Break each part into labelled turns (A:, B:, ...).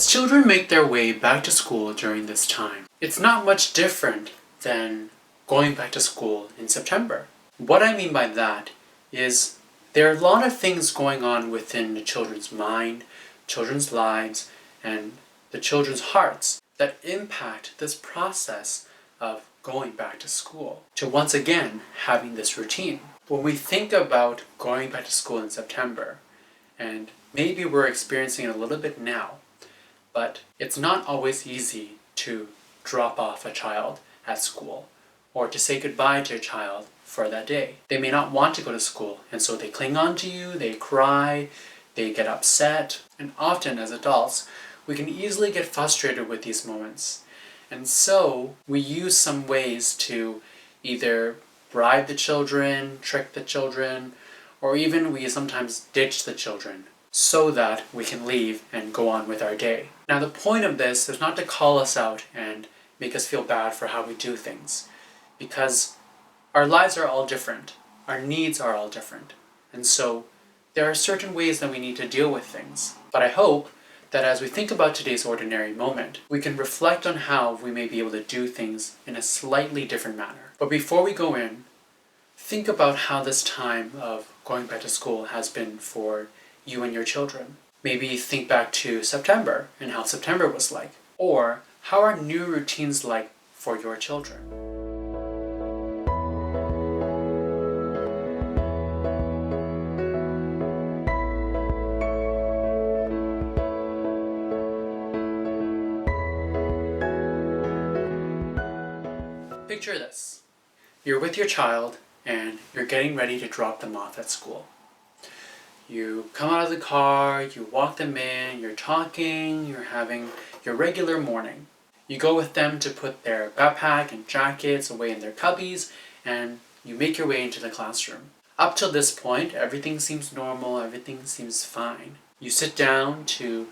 A: As children make their way back to school during this time, it's not much different than going back to school in September. What I mean by that is there are a lot of things going on within the children's mind, children's lives, and the children's hearts that impact this process of going back to school, to once again having this routine. When we think about going back to school in September, and maybe we're experiencing it a little bit now, but it's not always easy to drop off a child at school or to say goodbye to a child for that day. They may not want to go to school, and so they cling on to you, they cry, they get upset, and often as adults, we can easily get frustrated with these moments. And so we use some ways to either bribe the children, trick the children, or even we sometimes ditch the children so that we can leave and go on with our day. Now the point of this is not to call us out and make us feel bad for how we do things, because our lives are all different, our needs are all different, and so there are certain ways that we need to deal with things. But I hope that as we think about today's ordinary moment, we can reflect on how we may be able to do things in a slightly different manner. But before we go in, think about how this time of going back to school has been for you and your children. Maybe think back to September and how September was like. Or how are new routines like for your children? Picture this. You're with your child and you're getting ready to drop them off at school. You come out of the car, you walk them in, you're talking, you're having your regular morning. You go with them to put their backpack and jackets away in their cubbies, and you make your way into the classroom. Up till this point, everything seems normal, everything seems fine. You sit down to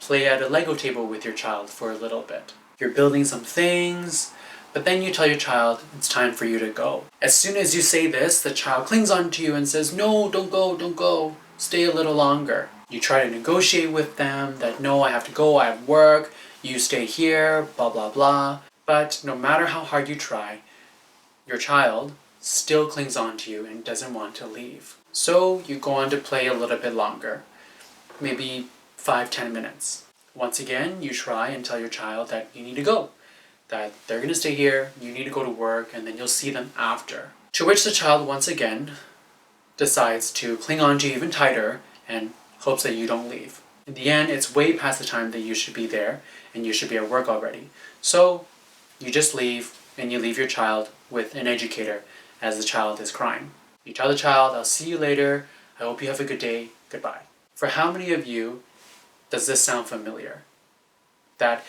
A: play at a Lego table with your child for a little bit. You're building some things, but then you tell your child it's time for you to go. As soon as you say this, the child clings onto you and says, "No, don't go, stay a little longer." You try to negotiate with them that, "No, I have to go, I have work, you stay here, blah blah blah." But no matter how hard you try, your child still clings onto you and doesn't want to leave. So you go on to play a little bit longer, maybe 5-10 minutes. Once again, you try and tell your child that you need to go, that they're going to stay here, you need to go to work, and then you'll see them after. To which the child once again decides to cling on to you even tighter and hopes that you don't leave. In the end, it's way past the time that you should be there and you should be at work already. So you just leave, and you leave your child with an educator as the child is crying. You tell the child, "I'll see you later, I hope you have a good day, goodbye." For how many of you does this sound familiar? That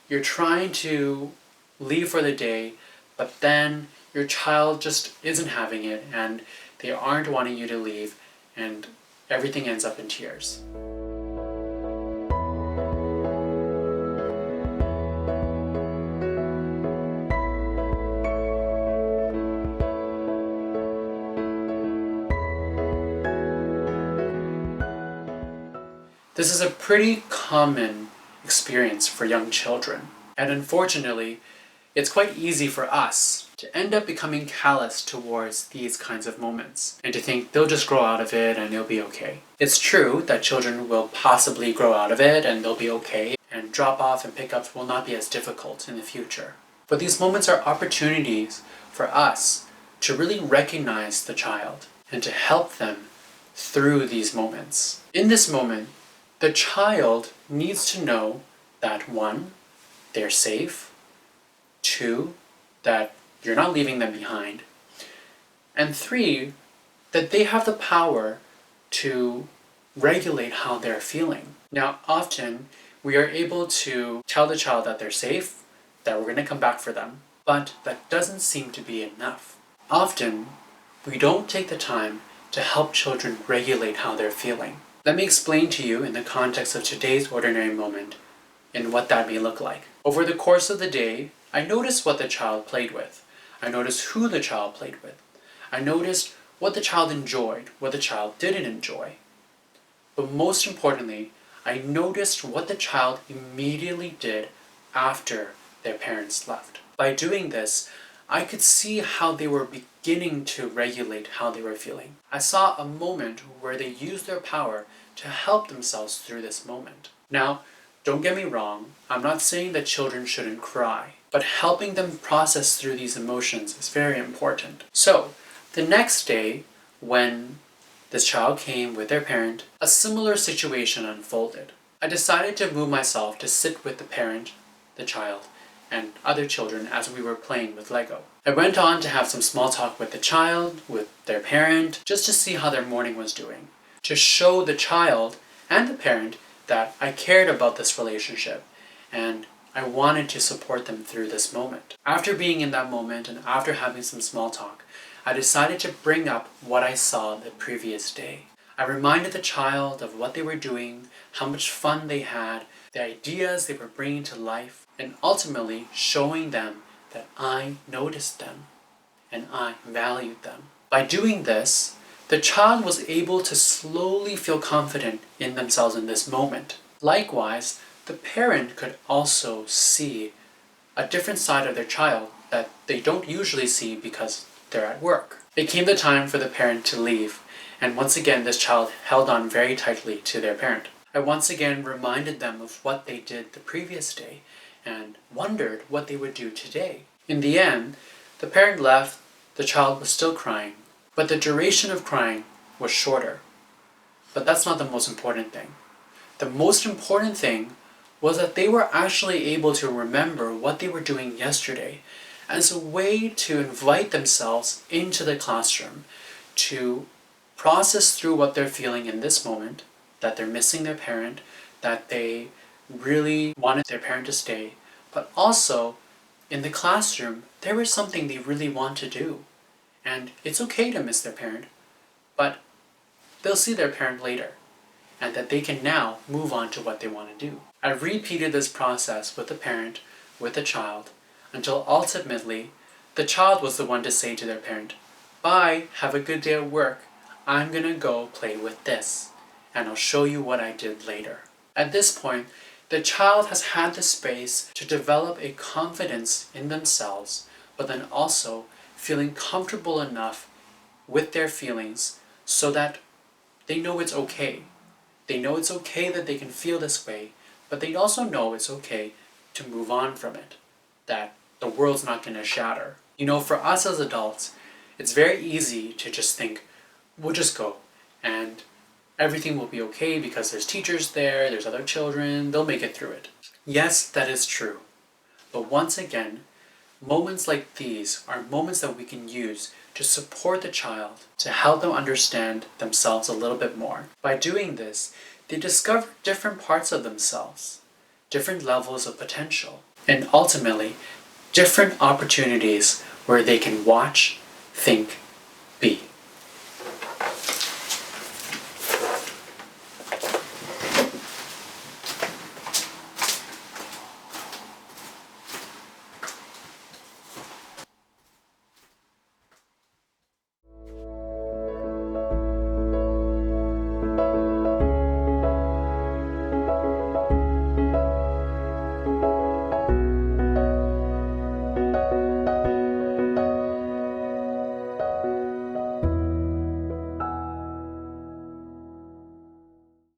A: you're trying to leave for the day, but then your child just isn't having it and they aren't wanting you to leave, and everything ends up in tears. This is a pretty common experience for young children, and unfortunately, it's quite easy for us to end up becoming callous towards these kinds of moments and to think they'll just grow out of it and it'll be okay. It's true that children will possibly grow out of it and they'll be okay, and drop off and pickups will not be as difficult in the future. But these moments are opportunities for us to really recognize the child and to help them through these moments. In this moment, the child needs to know that 1, they're safe, 2, that you're not leaving them behind, and 3, that they have the power to regulate how they're feeling. Now, often we are able to tell the child that they're safe, that we're going to come back for them, but that doesn't seem to be enough. Often, we don't take the time to help children regulate how they're feeling. Let me explain to you in the context of today's ordinary moment and what that may look like. Over the course of the day, I noticed what the child played with. I noticed who the child played with. I noticed what the child enjoyed, what the child didn't enjoy. But most importantly, I noticed what the child immediately did after their parents left. By doing this, I could see how they were beginning to regulate how they were feeling. I saw a moment where they used their power to help themselves through this moment. Now, don't get me wrong, I'm not saying that children shouldn't cry, but helping them process through these emotions is very important. So, the next day, when this child came with their parent, a similar situation unfolded. I decided to move myself to sit with the parent, the child, and other children as we were playing with Lego. I went on to have some small talk with the child, with their parent, just to see how their morning was doing, to show the child and the parent that I cared about this relationship and I wanted to support them through this moment. After being in that moment and after having some small talk, I decided to bring up what I saw the previous day. I reminded the child of what they were doing, how much fun they had, the ideas they were bringing to life, and ultimately showing them that I noticed them and I valued them. By doing this, the child was able to slowly feel confident in themselves in this moment. Likewise, the parent could also see a different side of their child that they don't usually see because they're at work. It came the time for the parent to leave, and once again this child held on very tightly to their parent. I once again reminded them of what they did the previous day and wondered what they would do today. In the end, the parent left, the child was still crying, but the duration of crying was shorter. But that's not the most important thing. The most important thing was that they were actually able to remember what they were doing yesterday as a way to invite themselves into the classroom, to process through what they're feeling in this moment, that they're missing their parent, that they really wanted their parent to stay, but also in the classroom, there was something they really want to do. And it's okay to miss their parent, but they'll see their parent later, and that they can now move on to what they want to do. I repeated this process with the parent, with the child, until ultimately the child was the one to say to their parent, "Bye, have a good day at work. I'm gonna go play with this, and I'll show you what I did later." At this point, the child has had the space to develop a confidence in themselves, but then also feeling comfortable enough with their feelings so that they know it's okay. They know it's okay that they can feel this way, but they also know it's okay to move on from it, that the world's not going to shatter. You know, for us as adults, it's very easy to just think, we'll just go, and everything will be okay because there's teachers there, there's other children, they'll make it through it. Yes, that is true. But once again, moments like these are moments that we can use to support the child, to help them understand themselves a little bit more. By doing this, they discover different parts of themselves, different levels of potential, and ultimately, different opportunities where they can watch, think,